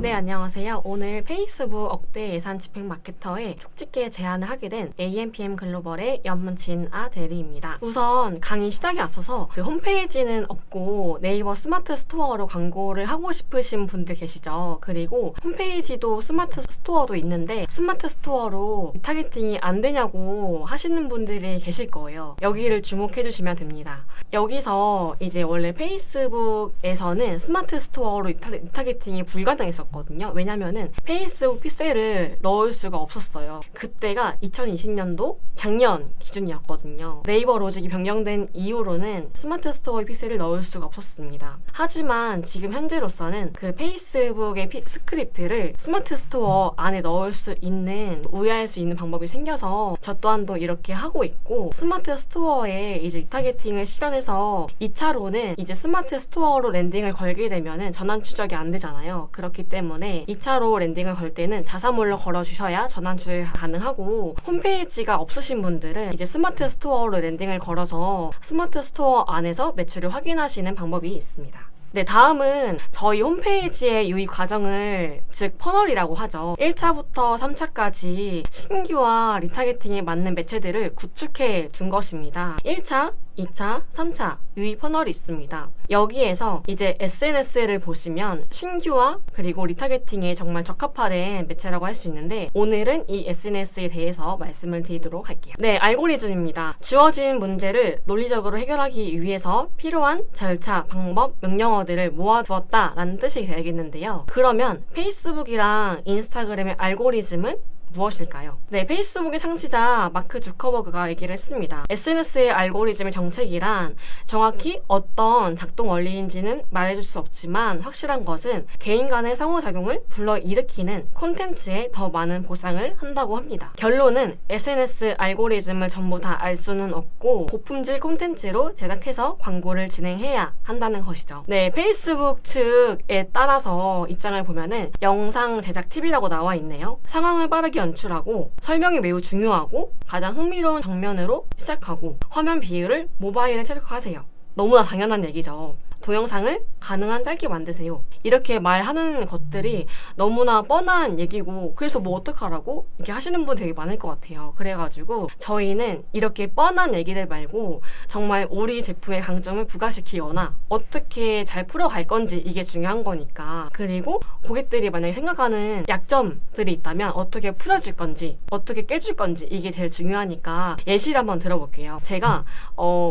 네, 안녕하세요. 오늘 페이스북 억대 예산 집행 마케터에 촉짓게 제안을 하게 된 AMPM 글로벌의 연문진아 대리입니다. 우선 강의 시작에 앞서서 홈페이지는 없고 네이버 스마트 스토어로 광고를 하고 싶으신 분들 계시죠? 그리고 홈페이지도 스마트 스토어도 있는데 스마트 스토어로 리타게팅이 안 되냐고 하시는 분들이 계실 거예요. 여기를 주목해 주시면 됩니다. 여기서 이제 원래 페이스북에서는 스마트 스토어로 리타게팅이 불가능했었거든요. 왜냐면은 페이스북 픽셀을 넣을 수가 없었어요. 그때가 2020년도 작년 기준이었거든요. 네이버 로직이 변경된 이후로는 스마트 스토어의 픽셀을 넣을 수가 없었습니다. 하지만 지금 현재로서는 그 페이스북의 스크립트를 스마트 스토어 안에 넣을 수 있는, 우회할 수 있는 방법이 생겨서 저 또한도 이렇게 하고 있고, 스마트 스토어에 이제 리타게팅을 실현해서 2차로는 이제 스마트 스토어로 랜딩을 걸게 되면은 전환 추적이 안 되잖아요. 그렇기 때문에 2차로 랜딩을 걸 때는 자사몰로 걸어주셔야 전환 추적이 가능하고, 홈페이지가 없으신 분들은 이제 스마트 스토어로 랜딩을 걸어서 스마트 스토어 안에서 매출을 확인하시는 방법이 있습니다. 네, 다음은 저희 홈페이지의 유입 과정을, 즉 퍼널이라고 하죠. 1차부터 3차까지 신규와 리타게팅에 맞는 매체들을 구축해 둔 것입니다. 1차, 2차, 3차 유입 퍼널이 있습니다. 여기에서 이제 SNS를 보시면 신규화 그리고 리타게팅에 정말 적합화된 매체라고 할 수 있는데, 오늘은 이 SNS에 대해서 말씀을 드리도록 할게요. 네, 알고리즘입니다. 주어진 문제를 논리적으로 해결하기 위해서 필요한 절차, 방법, 명령어들을 모아두었다라는 뜻이 되겠는데요. 그러면 페이스북이랑 인스타그램의 알고리즘은 무엇일까요? 네, 페이스북의 창시자 마크 주커버그가 얘기를 했습니다. SNS의 알고리즘의 정책이란 정확히 어떤 작동 원리인지는 말해줄 수 없지만 확실한 것은 개인 간의 상호작용을 불러일으키는 콘텐츠에 더 많은 보상을 한다고 합니다. 결론은 SNS 알고리즘을 전부 다 알 수는 없고 고품질 콘텐츠로 제작해서 광고를 진행해야 한다는 것이죠. 네, 페이스북 측에 따라서 입장을 보면은 영상 제작 팁이라고 나와 있네요. 상황을 빠르게 연출하고 설명이 매우 중요하고 가장 흥미로운 장면으로 시작하고 화면 비율을 모바일에 최적화하세요. 너무나 당연한 얘기죠. 동영상을 가능한 짧게 만드세요. 이렇게 말하는 것들이 너무나 뻔한 얘기고, 그래서 뭐 어떡하라고? 이렇게 하시는 분 되게 많을 것 같아요. 그래가지고 저희는 이렇게 뻔한 얘기들 말고 정말 우리 제품의 강점을 부각시키거나 어떻게 잘 풀어갈 건지, 이게 중요한 거니까. 그리고 고객들이 만약에 생각하는 약점들이 있다면 어떻게 풀어줄 건지, 어떻게 깨줄 건지, 이게 제일 중요하니까 예시를 한번 들어볼게요. 제가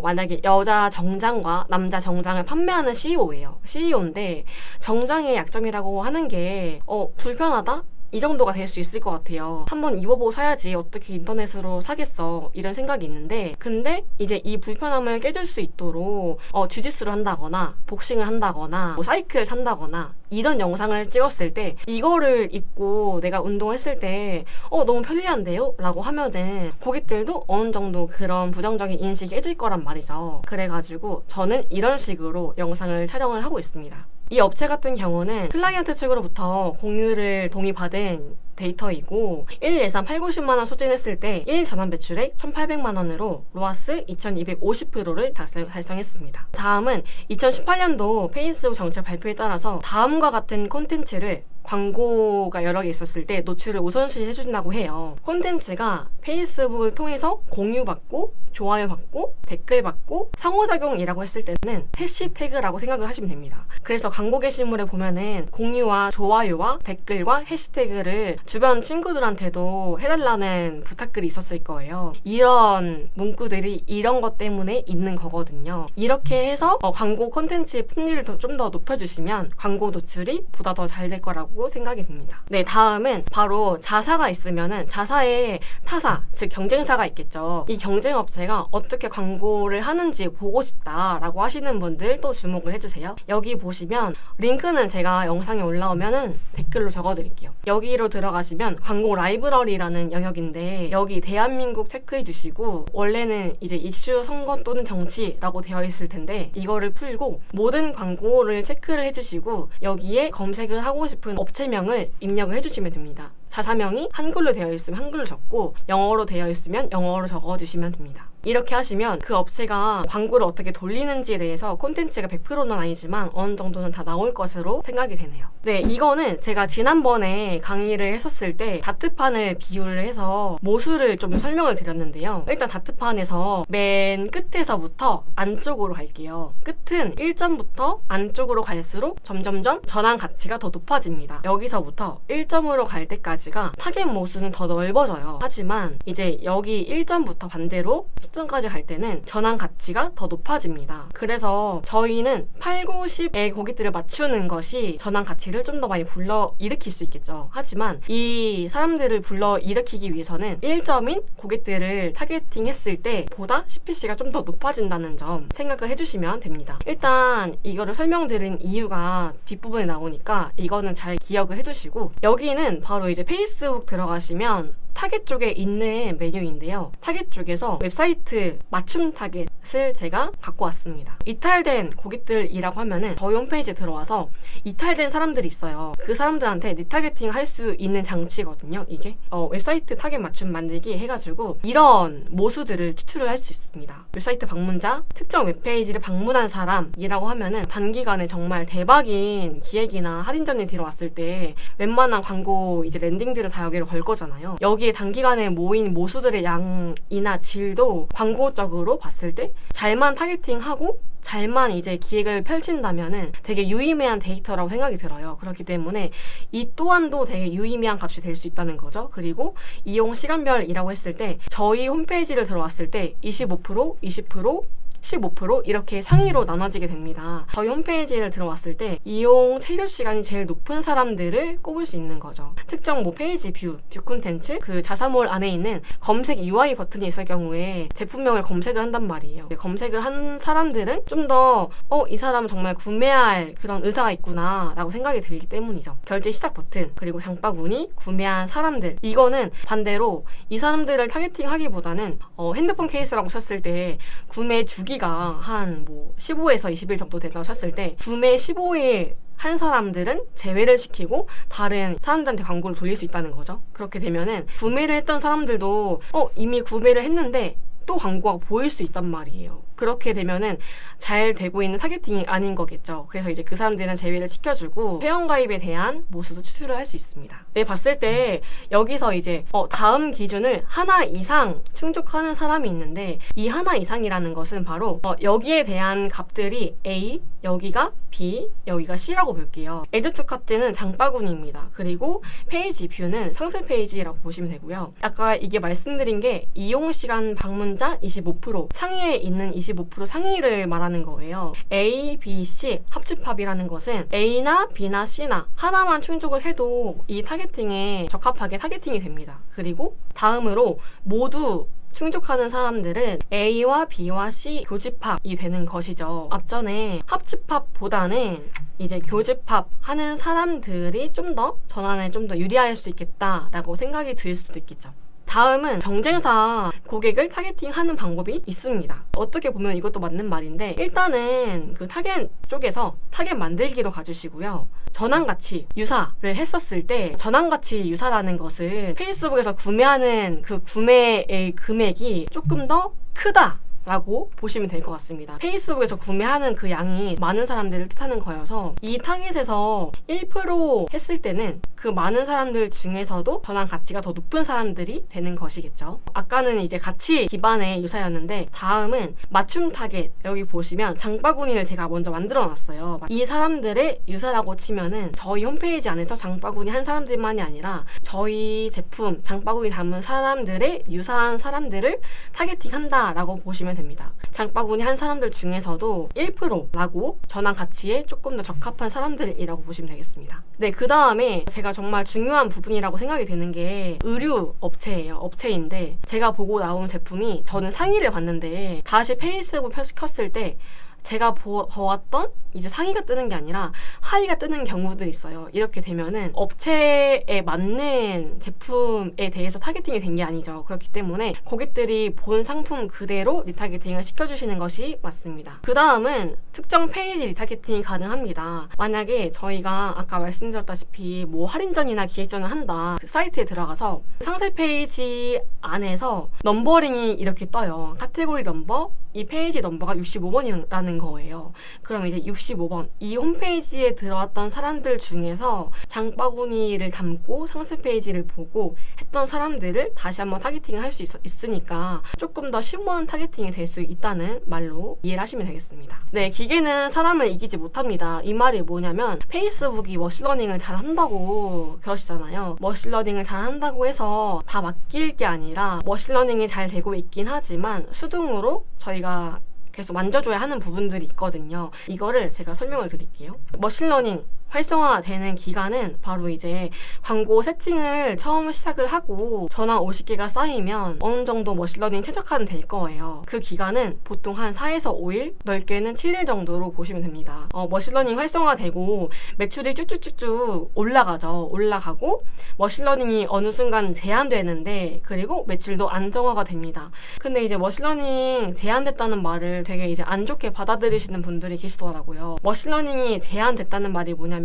만약에 여자 정장과 남자 정장을 판매하는 CEO예요. CEO인데 정장의 약점이라고 하는 게 불편하다? 이 정도가 될 수 있을 것 같아요. 한번 입어보고 사야지 어떻게 인터넷으로 사겠어, 이런 생각이 있는데, 근데 이제 이 불편함을 깨줄 수 있도록 주짓수를 한다거나 복싱을 한다거나 뭐 사이클을 탄다거나 이런 영상을 찍었을 때 이거를 입고 내가 운동했을 때 너무 편리한데요? 라고 하면은 고객들도 어느 정도 그런 부정적인 인식이 깨질 거란 말이죠. 그래가지고 저는 이런 식으로 영상을 촬영을 하고 있습니다. 이 업체 같은 경우는 클라이언트 측으로부터 공유를 동의받은 데이터이고 1 예산 8,90만원 소진했을 때 1 전환 매출액 1,800만원으로 로아스 2,250%를 달성했습니다. 다음은 2018년도 페이스북 정책 발표에 따라서 다음과 같은 콘텐츠를 광고가 여러 개 있었을 때 노출을 우선시 해준다고 해요. 콘텐츠가 페이스북을 통해서 공유받고 좋아요 받고 댓글 받고 상호작용이라고 했을 때는 해시태그라고 생각을 하시면 됩니다. 그래서 광고 게시물에 보면은 공유와 좋아요와 댓글과 해시태그를 주변 친구들한테도 해달라는 부탁글이 있었을 거예요. 이런 문구들이 이런 것 때문에 있는 거거든요. 이렇게 해서 광고 콘텐츠의 품질을 좀 더 높여주시면 광고 노출이 보다 더 잘 될 거라고 생각이 듭니다. 네, 다음은 바로 자사가 있으면은 자사의 타사, 즉 경쟁사가 있겠죠. 이 경쟁업체가 어떻게 광고를 하는지 보고 싶다라고 하시는 분들 또 주목을 해주세요. 여기 보시면 링크는 제가 영상에 올라오면은 댓글로 적어드릴게요. 여기로 들어가시면 광고 라이브러리라는 영역인데, 여기 대한민국 체크해 주시고 원래는 이제 이슈, 선거 또는 정치라고 되어 있을 텐데 이거를 풀고 모든 광고를 체크를 해주시고 여기에 검색을 하고 싶은 업체명을 입력을 해주시면 됩니다. 자사명이 한글로 되어 있으면 한글로 적고 영어로 되어 있으면 영어로 적어주시면 됩니다. 이렇게 하시면 그 업체가 광고를 어떻게 돌리는지에 대해서 콘텐츠가 100%는 아니지만 어느 정도는 다 나올 것으로 생각이 되네요. 네, 이거는 제가 지난번에 강의를 했었을 때 다트판을 비유를 해서 모수를 좀 설명을 드렸는데요. 일단 다트판에서 맨 끝에서부터 안쪽으로 갈게요. 끝은 1점부터 안쪽으로 갈수록 점점점 전환 가치가 더 높아집니다. 여기서부터 1점으로 갈 때까지가 타겟 모수는 더 넓어져요. 하지만 이제 여기 1점부터 반대로 10점까지 갈 때는 전환 가치가 더 높아집니다. 그래서 저희는 8, 9, 10의 고객들을 맞추는 것이 전환 가치를 좀 더 많이 불러일으킬 수 있겠죠. 하지만 이 사람들을 불러일으키기 위해서는 1점인 고객들을 타겟팅 했을 때 보다 CPC가 좀 더 높아진다는 점 생각을 해주시면 됩니다. 일단 이거를 설명드린 이유가 뒷부분에 나오니까 이거는 잘 기억을 해주시고, 여기는 바로 이제 페이스북 들어가시면 타겟 쪽에 있는 메뉴인데요. 타겟 쪽에서 웹사이트 맞춤 타겟을 제가 갖고 왔습니다. 이탈된 고객들이라고 하면은 저희 홈페이지에 들어와서 이탈된 사람들이 있어요. 그 사람들한테 리타겟팅 할 수 있는 장치거든요. 이게 웹사이트 타겟 맞춤 만들기 해가지고 이런 모수들을 추출을 할 수 있습니다. 웹사이트 방문자, 특정 웹페이지를 방문한 사람이라고 하면은 단기간에 정말 대박인 기획이나 할인전이 들어왔을 때 웬만한 광고 이제 랜딩들을 다 여기를 걸 거잖아요. 여기에 단기간에 모인 모수들의 양이나 질도 광고적으로 봤을 때 잘만 타겟팅하고 잘만 이제 기획을 펼친다면은 되게 유의미한 데이터라고 생각이 들어요. 그렇기 때문에 이 또한도 되게 유의미한 값이 될 수 있다는 거죠. 그리고 이용 시간별이라고 했을 때 저희 홈페이지를 들어왔을 때 25%, 20%, 15% 이렇게 상위로 나눠지게 됩니다. 저희 홈페이지를 들어왔을 때 이용 체류 시간이 제일 높은 사람들을 꼽을 수 있는 거죠. 특정 뭐 페이지 뷰 콘텐츠, 그 자사몰 안에 있는 검색 UI 버튼이 있을 경우에 제품명을 검색을 한단 말이에요. 검색을 한 사람들은 좀 더 이 사람은 정말 구매할 그런 의사가 있구나 라고 생각이 들기 때문이죠. 결제 시작 버튼, 그리고 장바구니, 구매한 사람들, 이거는 반대로 이 사람들을 타겟팅 하기보다는 핸드폰 케이스라고 쳤을 때 구매 주기가 한 뭐 15에서 20일 정도 된다고 쳤을 때 구매 15일 한 사람들은 제외를 시키고 다른 사람들한테 광고를 돌릴 수 있다는 거죠. 그렇게 되면은 구매를 했던 사람들도 이미 구매를 했는데 또 광고가 보일 수 있단 말이에요. 그렇게 되면은 잘 되고 있는 타겟팅이 아닌 거겠죠. 그래서 이제 그 사람들은 제외를 시켜주고 회원가입에 대한 모수도 추출을 할 수 있습니다. 네, 봤을 때 여기서 이제 다음 기준을 하나 이상 충족하는 사람이 있는데 이 하나 이상이라는 것은 바로 여기에 대한 값들이 A, 여기가 B, 여기가 C라고 볼게요. 에드 투 카트는 장바구니입니다. 그리고 페이지 뷰는 상세 페이지라고 보시면 되고요. 아까 이게 말씀드린 게 이용시간 방문자 25%, 상위에 있는 25% 상위를 말하는 거예요. A, B, C 합집합이라는 것은 A나 B나 C나 하나만 충족을 해도 이 타겟팅에 적합하게 타겟팅이 됩니다. 그리고 다음으로 모두 충족하는 사람들은 A와 B와 C 교집합이 되는 것이죠. 앞전에 합집합보다는 이제 교집합 하는 사람들이 좀 더 전환에 좀 더 유리할 수 있겠다라고 생각이 들 수도 있겠죠. 다음은 경쟁사 고객을 타겟팅하는 방법이 있습니다. 어떻게 보면 이것도 맞는 말인데, 일단은 그 타겟 쪽에서 타겟 만들기로 가주시고요. 전환가치 유사를 했었을 때 전환가치 유사라는 것은 페이스북에서 구매하는 그 구매의 금액이 조금 더 크다 라고 보시면 될 것 같습니다. 페이스북에서 구매하는 그 양이 많은 사람들을 뜻하는 거여서 이 타깃에서 1% 했을 때는 그 많은 사람들 중에서도 전환 가치가 더 높은 사람들이 되는 것이겠죠. 아까는 이제 가치 기반의 유사였는데 다음은 맞춤 타겟, 여기 보시면 장바구니를 제가 먼저 만들어 놨어요. 이 사람들의 유사라고 치면은 저희 홈페이지 안에서 장바구니 한 사람들만이 아니라 저희 제품 장바구니 담은 사람들의 유사한 사람들을 타겟팅한다라고 보시면 됩니다. 장바구니 한 사람들 중에서도 1%라고 전환 가치에 조금 더 적합한 사람들이라고 보시면 되겠습니다. 네, 그 다음에 제가 정말 중요한 부분이라고 생각이 되는 게 의류 업체예요. 업체인데 제가 보고 나온 제품이, 저는 상의를 봤는데 다시 페이스북 켰을 때 제가 보았던 이제 상위가 뜨는 게 아니라 하위가 뜨는 경우들이 있어요. 이렇게 되면은 업체에 맞는 제품에 대해서 타겟팅이 된 게 아니죠. 그렇기 때문에 고객들이 본 상품 그대로 리타겟팅을 시켜주시는 것이 맞습니다. 그 다음은 특정 페이지 리타겟팅이 가능합니다. 만약에 저희가 아까 말씀드렸다시피 뭐 할인전이나 기획전을 한다. 그 사이트에 들어가서 상세 페이지 안에서 넘버링이 이렇게 떠요. 카테고리 넘버, 이 페이지 넘버가 65번이라는 거예요. 그럼 이제 65번, 이 홈페이지에 들어왔던 사람들 중에서 장바구니를 담고 상세 페이지를 보고 했던 사람들을 다시 한번 타겟팅을 할 수 있으니까 조금 더 심오한 타겟팅이 될 수 있다는 말로 이해를 하시면 되겠습니다. 네, 기계는 사람을 이기지 못합니다. 이 말이 뭐냐면 페이스북이 머신러닝을 잘 한다고 그러시잖아요. 머신러닝을 잘 한다고 해서 다 맡길 게 아니라 머신러닝이 잘 되고 있긴 하지만 수동으로 저희가 계속 만져줘야 하는 부분들이 있거든요. 이거를 제가 설명을 드릴게요. 머신러닝 활성화되는 기간은 바로 이제 광고 세팅을 처음 시작을 하고 전화 50개가 쌓이면 어느 정도 머신러닝 최적화는 될 거예요. 그 기간은 보통 한 4에서 5일, 넓게는 7일 정도로 보시면 됩니다. 머신러닝 활성화되고 매출이 쭉쭉쭉쭉 올라가고 머신러닝이 어느 순간 제한되는데 그리고 매출도 안정화가 됩니다. 근데 이제 머신러닝 제한됐다는 말을 되게 이제 안 좋게 받아들이시는 분들이 계시더라고요. 머신러닝이 제한됐다는 말이 뭐냐면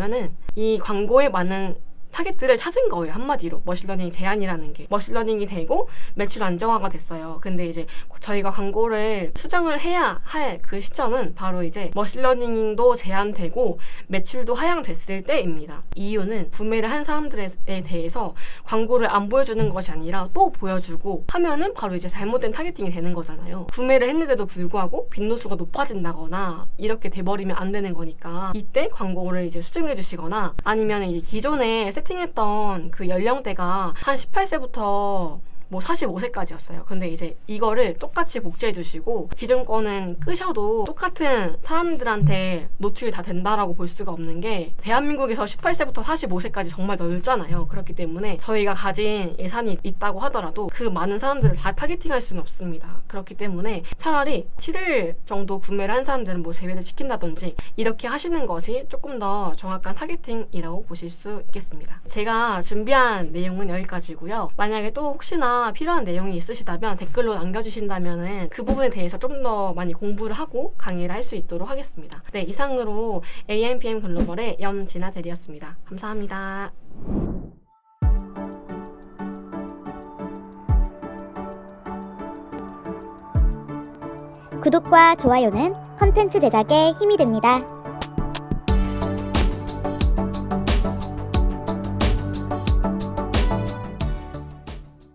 이 광고에 맞는 타겟들을 찾은 거예요. 한마디로 머신러닝 제한이라는 게 머신러닝이 되고 매출 안정화가 됐어요. 근데 이제 저희가 광고를 수정을 해야 할 그 시점은 바로 이제 머신러닝도 제한되고 매출도 하향됐을 때입니다. 이유는 구매를 한 사람들에 대해서 광고를 안 보여주는 것이 아니라 또 보여주고 하면은 바로 이제 잘못된 타겟팅이 되는 거잖아요. 구매를 했는데도 불구하고 빈도수가 높아진다거나 이렇게 돼버리면 안 되는 거니까 이때 광고를 이제 수정해 주시거나 아니면 이제 기존에 세팅했던 그 연령대가 한 18세부터 뭐 45세까지였어요. 근데 이제 이거를 똑같이 복제해 주시고 기존 거는 끄셔도 똑같은 사람들한테 노출이 다 된다라고 볼 수가 없는 게 대한민국에서 18세부터 45세까지 정말 넓잖아요. 그렇기 때문에 저희가 가진 예산이 있다고 하더라도 그 많은 사람들을 다 타겟팅할 수는 없습니다. 그렇기 때문에 차라리 7일 정도 구매를 한 사람들은 뭐 제외를 시킨다든지 이렇게 하시는 것이 조금 더 정확한 타겟팅이라고 보실 수 있겠습니다. 제가 준비한 내용은 여기까지고요. 만약에 또 혹시나 필요한 내용이 있으시다면 댓글로 남겨주신다면 그 부분에 대해서 좀 더 많이 공부를 하고 강의를 할 수 있도록 하겠습니다. 네, 이상으로 AMPM 글로벌의 염진아 대리였습니다. 감사합니다. 구독과 좋아요는 컨텐츠 제작에 힘이 됩니다.